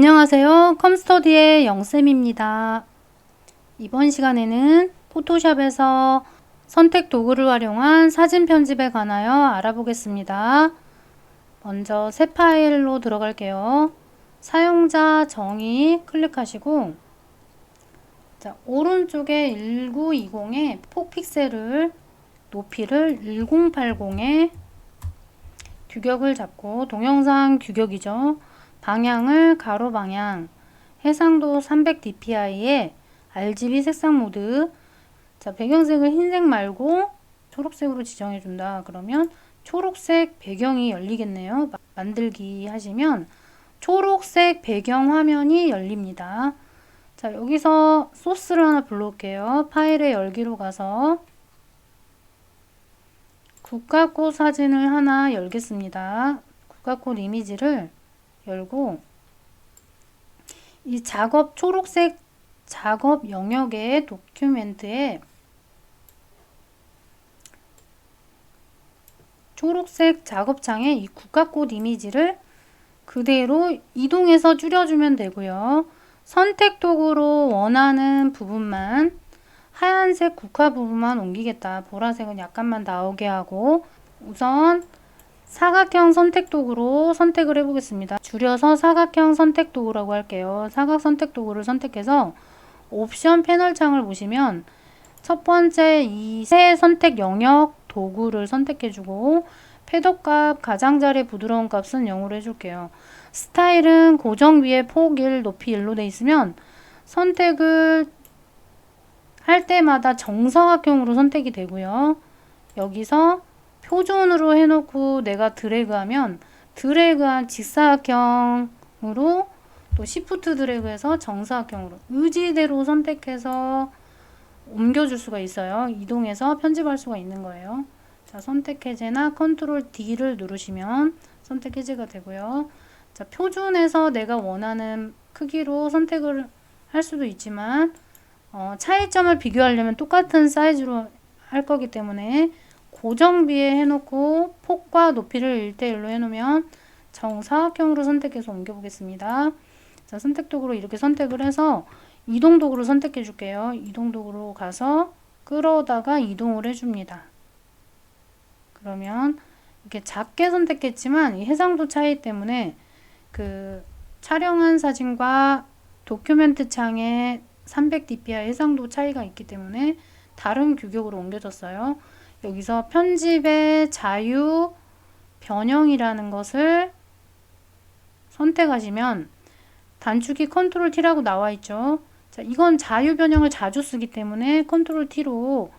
안녕하세요. 컴스터디의 영쌤입니다. 이번 시간에는 포토샵에서 선택 도구를 활용한 사진 편집에 관하여 알아보겠습니다. 먼저 새 파일로 들어갈게요. 사용자 정의 클릭하시고 오른쪽에 1920의 폭픽셀을 높이를 1080에 규격을 잡고 동영상 규격이죠. 방향을 가로 방향, 해상도 300dpi에 RGB 색상 모드. 배경색을 흰색 말고 초록색으로 지정해 준다. 그러면 초록색 배경이 열리겠네요. 만들기 하시면 초록색 배경 화면이 열립니다. 여기서 소스를 하나 불러올게요. 파일의 열기로 가서 국화꽃 사진을 하나 열겠습니다. 국화꽃 이미지를 열고 이 초록색 작업 영역의 도큐멘트에 초록색 작업창에 이 국화꽃 이미지를 그대로 이동해서 줄여주면 되고요. 선택 도구로 원하는 부분만 하얀색 국화 부분만 옮기겠다. 보라색은 약간만 나오게 하고 우선 사각형 선택 도구로 선택을 해보겠습니다. 줄여서 사각형 선택 도구라고 할게요. 사각 선택 도구를 선택해서 옵션 패널 창을 보시면 첫 번째 이 새 선택 영역 도구를 선택해주고 패더값 가장자리 부드러운 값은 0으로 해줄게요. 스타일은 고정 위에 폭 1, 높이 1로 돼 있으면 선택을 할 때마다 정사각형으로 선택이 되고요. 여기서 표준으로 해놓고 내가 드래그하면 드래그한 직사각형으로 또 시프트 드래그해서 정사각형으로 의지대로 선택해서 옮겨줄 수가 있어요. 이동해서 편집할 수가 있는 거예요. 선택 해제나 컨트롤 D를 누르시면 선택 해제가 되고요. 표준에서 내가 원하는 크기로 선택을 할 수도 있지만 차이점을 비교하려면 똑같은 사이즈로 할 거기 때문에 고정비에 해놓고 폭과 높이를 1대1로 해놓으면 정사각형으로 선택해서 옮겨보겠습니다. 선택 도구로 이렇게 선택을 해서 이동 도구로 선택해 줄게요. 이동 도구로 가서 끌어다가 이동을 해줍니다. 그러면 이렇게 작게 선택했지만 이 해상도 차이 때문에 그 촬영한 사진과 도큐멘트 창에 300dpi 해상도 차이가 있기 때문에 다른 규격으로 옮겨졌어요. 여기서 편집의 자유 변형이라는 것을 선택하시면 단축키 컨트롤 T라고 나와 있죠. 이건 자유 변형을 자주 쓰기 때문에 컨트롤 T로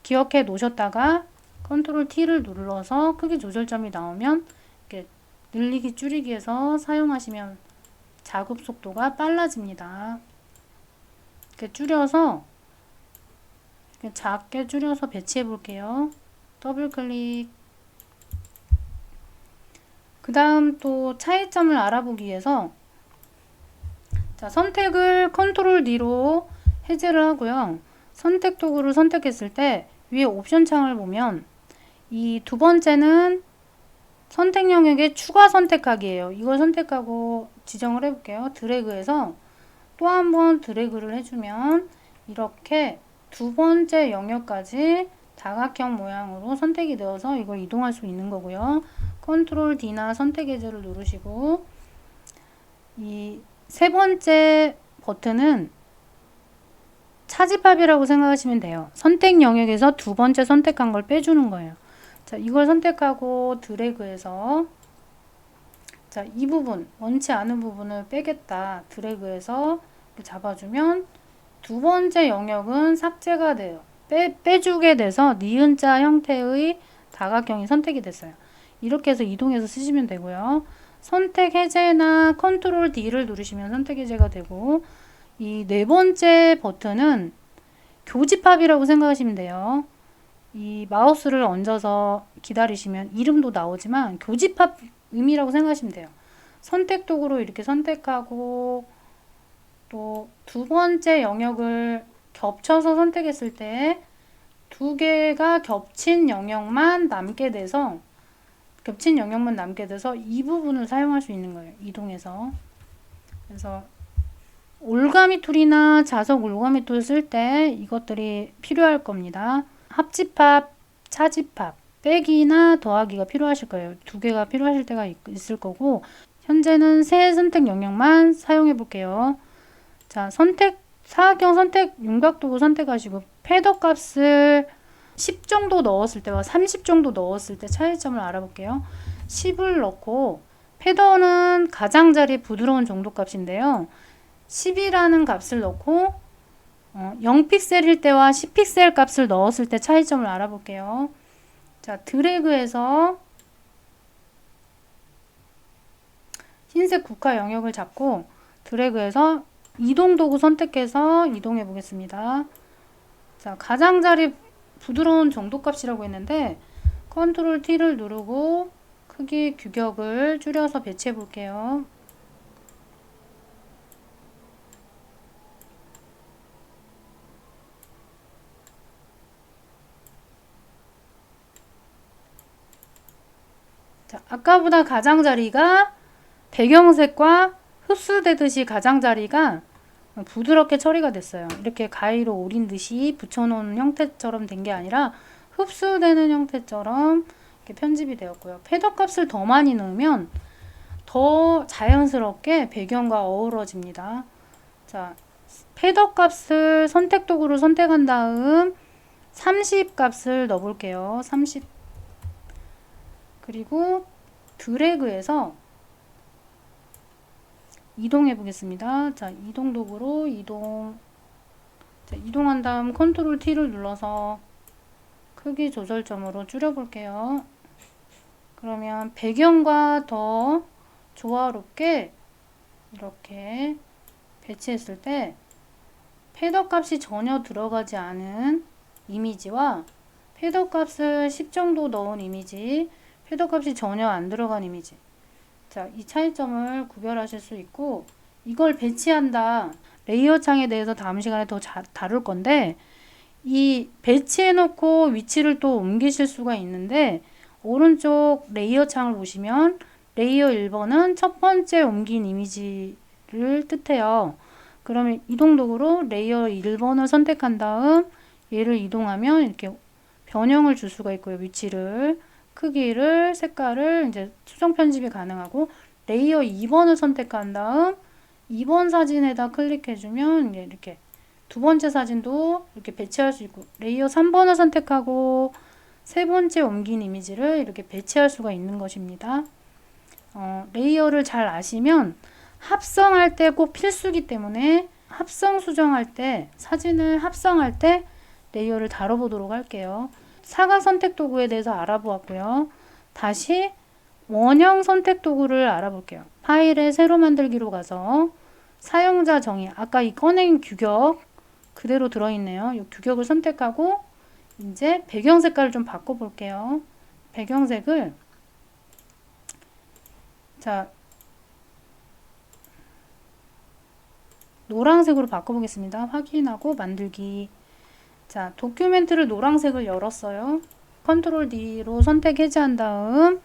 기억해 놓으셨다가 컨트롤 T를 눌러서 크기 조절점이 나오면 이렇게 늘리기 줄이기 해서 사용하시면 작업 속도가 빨라집니다. 이렇게 줄여서 이렇게 작게 줄여서 배치해 볼게요. 더블 클릭. 그 다음 또 차이점을 알아보기 위해서 선택을 컨트롤 D로 해제를 하고요. 선택 도구를 선택했을 때 위에 옵션 창을 보면 이 두 번째는 선택 영역의 추가 선택하기예요. 이걸 선택하고 지정을 해볼게요. 드래그해서 또 한 번 드래그를 해주면 이렇게 두 번째 영역까지 다각형 모양으로 선택이 되어서 이걸 이동할 수 있는 거고요. 컨트롤 D나 선택 해제를 누르시고 이 세 번째 버튼은 차집합이라고 생각하시면 돼요. 선택 영역에서 두 번째 선택한 걸 빼주는 거예요. 이걸 선택하고 드래그해서 이 부분, 원치 않은 부분을 빼겠다. 드래그해서 잡아주면 두 번째 영역은 삭제가 돼요. 빼주게 돼서 니은자 형태의 다각형이 선택이 됐어요. 이렇게 해서 이동해서 쓰시면 되고요. 선택 해제나 컨트롤 D를 누르시면 선택 해제가 되고 이 네 번째 버튼은 교집합이라고 생각하시면 돼요. 이 마우스를 얹어서 기다리시면 이름도 나오지만 교집합 의미라고 생각하시면 돼요. 선택 도구로 이렇게 선택하고 또 두 번째 영역을 겹쳐서 선택했을 때 두 개가 겹친 영역만 남게 돼서 이 부분을 사용할 수 있는 거예요. 이동해서 그래서 올가미 툴이나 자석 올가미 툴 쓸 때 이것들이 필요할 겁니다. 합집합, 차집합, 빼기나 더하기가 필요하실 거예요. 두 개가 필요하실 때가 있을 거고, 현재는 세 선택 영역만 사용해 볼게요. 자, 사각형 선택 윤곽도구 선택하시고 패더 값을 10 정도 넣었을 때와 30 정도 넣었을 때 차이점을 알아볼게요. 10을 넣고 패더는 가장자리 부드러운 정도 값인데요. 10이라는 값을 넣고 0픽셀일 때와 10픽셀 값을 넣었을 때 차이점을 알아볼게요. 자, 드래그해서 흰색 국화 영역을 잡고 드래그해서 이동 도구 선택해서 이동해 보겠습니다. 자, 가장자리 부드러운 정도 값이라고 했는데 컨트롤 T를 누르고 크기 규격을 줄여서 배치해 볼게요. 자, 아까보다 가장자리가 배경색과 흡수되듯이 가장자리가 부드럽게 처리가 됐어요. 이렇게 가위로 오린 듯이 붙여놓은 형태처럼 된 게 아니라 흡수되는 형태처럼 이렇게 편집이 되었고요. 패더 값을 더 많이 넣으면 더 자연스럽게 배경과 어우러집니다. 자, 패더 값을 선택 도구를 선택한 다음 30 값을 넣어볼게요. 30. 그리고 드래그해서 이동해 보겠습니다. 자, 이동 도구로 이동. 자, 이동한 다음 컨트롤 T를 눌러서 크기 조절점으로 줄여 볼게요. 그러면 배경과 더 조화롭게 이렇게 배치했을 때 패더 값이 전혀 들어가지 않은 이미지와 패더 값을 10 정도 넣은 이미지, 패더 값이 전혀 안 들어간 이미지. 자, 이 차이점을 구별하실 수 있고, 이걸 배치한다. 레이어 창에 대해서 다음 시간에 더 다룰 건데, 이 배치해 놓고 위치를 또 옮기실 수가 있는데, 오른쪽 레이어 창을 보시면 레이어 1번은 첫 번째 옮긴 이미지를 뜻해요. 그러면 이동 도구로 레이어 1번을 선택한 다음 얘를 이동하면 이렇게 변형을 줄 수가 있고요. 위치를, 크기를, 색깔을 이제 수정 편집이 가능하고, 레이어 2번을 선택한 다음 2번 사진에다 클릭해주면 이렇게 두 번째 사진도 이렇게 배치할 수 있고, 레이어 3번을 선택하고 세 번째 옮긴 이미지를 이렇게 배치할 수가 있는 것입니다. 레이어를 잘 아시면 합성할 때 꼭 필수기 때문에 합성 수정할 때, 사진을 합성할 때 레이어를 다뤄보도록 할게요. 사각 선택 도구에 대해서 알아보았고요. 다시 원형 선택 도구를 알아볼게요. 파일에 새로 만들기로 가서 사용자 정의, 아까 이 꺼낸 규격 그대로 들어있네요. 이 규격을 선택하고 이제 배경 색깔을 좀 바꿔볼게요. 배경색을 자, 노란색으로 바꿔보겠습니다. 확인하고 만들기. 자, 도큐멘트를 노란색을 열었어요. 컨트롤 D로 선택 해제한 다음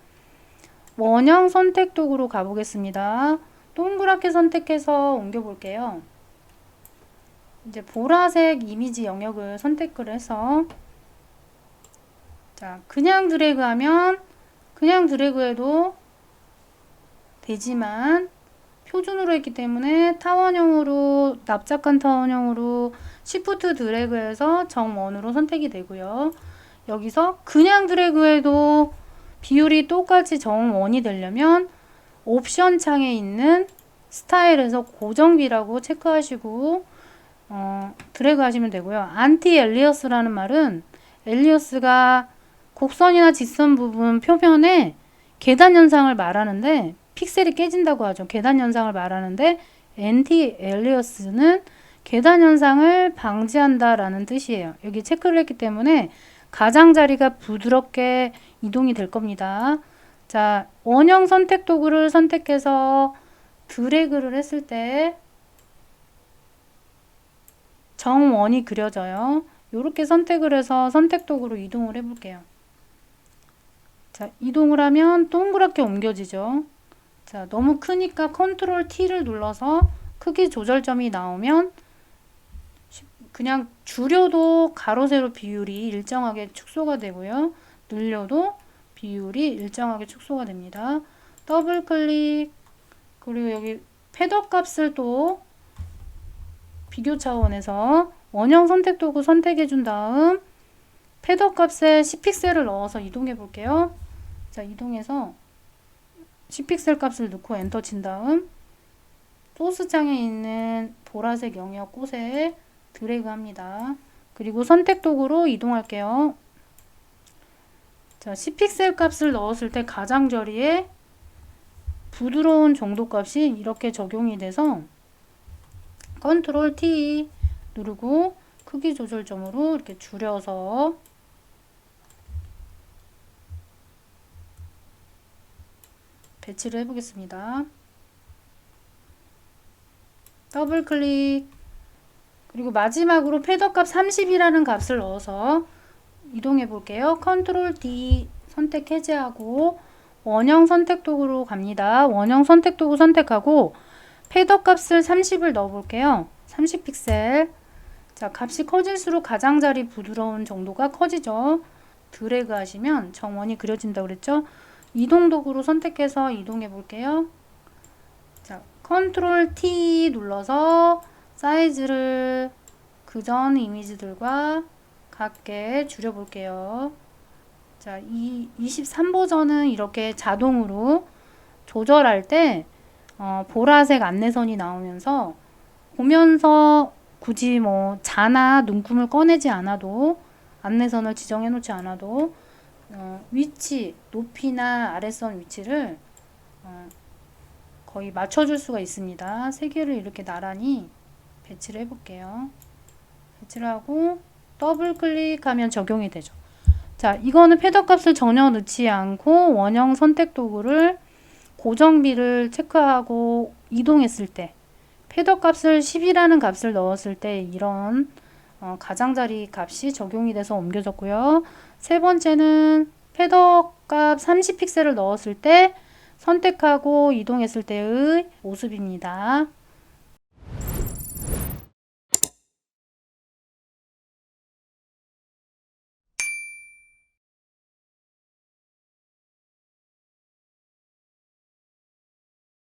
원형 선택 도구로 가보겠습니다. 동그랗게 선택해서 옮겨볼게요. 이제 보라색 이미지 영역을 선택을 해서 자, 그냥 드래그하면 그냥 드래그해도 되지만 표준으로 했기 때문에 타원형으로, 납작한 타원형으로 시프트 드래그해서 정원으로 선택이 되고요. 여기서 그냥 드래그해도 비율이 똑같이 정원이 되려면 옵션 창에 있는 스타일에서 고정비라고 체크하시고 드래그 하시면 되고요. 안티 엘리어스라는 말은 엘리어스가 곡선이나 직선 부분 표면에 계단 현상을 말하는데 픽셀이 깨진다고 하죠. 계단 현상을 말하는데 안티 엘리어스는 계단 현상을 방지한다라는 뜻이에요. 여기 체크를 했기 때문에 가장자리가 부드럽게 이동이 될 겁니다. 자, 원형 선택 도구를 선택해서 드래그를 했을 때 정원이 그려져요. 이렇게 선택을 해서 선택 도구로 이동을 해볼게요. 자, 이동을 하면 동그랗게 옮겨지죠. 자, 너무 크니까 컨트롤 T를 눌러서 크기 조절점이 나오면 그냥 줄여도 가로 세로 비율이 일정하게 축소가 되고요. 늘려도 비율이 일정하게 축소가 됩니다. 더블 클릭. 그리고 여기 패더 값을 또 비교 차원에서 원형 선택 도구 선택해 준 다음 패더 값에 10픽셀을 넣어서 이동해 볼게요. 자, 이동해서 10픽셀 값을 넣고 엔터 친 다음 소스 창에 있는 보라색 영역 곳에 드래그 합니다. 그리고 선택 도구로 이동할게요. 자, 10픽셀 값을 넣었을 때 가장자리에 부드러운 정도 값이 이렇게 적용이 돼서 컨트롤 T 누르고 크기 조절점으로 이렇게 줄여서 배치를 해보겠습니다. 더블 클릭. 그리고 마지막으로 패더 값 30이라는 값을 넣어서 이동해 볼게요. 컨트롤 D 선택 해제하고 원형 선택 도구로 갑니다. 원형 선택 도구 선택하고 패더 값을 30을 넣어 볼게요. 30픽셀. 자, 값이 커질수록 가장자리 부드러운 정도가 커지죠. 드래그 하시면 정원이 그려진다고 그랬죠. 이동 도구로 선택해서 이동해 볼게요. 자, 컨트롤 T 눌러서 사이즈를 그전 이미지들과 같게 줄여 볼게요. 자, 이 23 버전은 이렇게 자동으로 조절할 때 보라색 안내선이 나오면서 보면서 굳이 뭐 자나 눈금을 꺼내지 않아도 안내선을 지정해 놓지 않아도 위치, 높이나 아래선 위치를 거의 맞춰줄 수가 있습니다. 세 개를 이렇게 나란히 배치를 해볼게요. 배치를 하고 더블 클릭하면 적용이 되죠. 자, 이거는 패더 값을 전혀 넣지 않고 원형 선택 도구를 고정비를 체크하고 이동했을 때 패더 값을 10이라는 값을 넣었을 때 이런 가장자리 값이 적용이 돼서 옮겨졌고요. 세 번째는 패더 값 30픽셀을 넣었을 때 선택하고 이동했을 때의 모습입니다.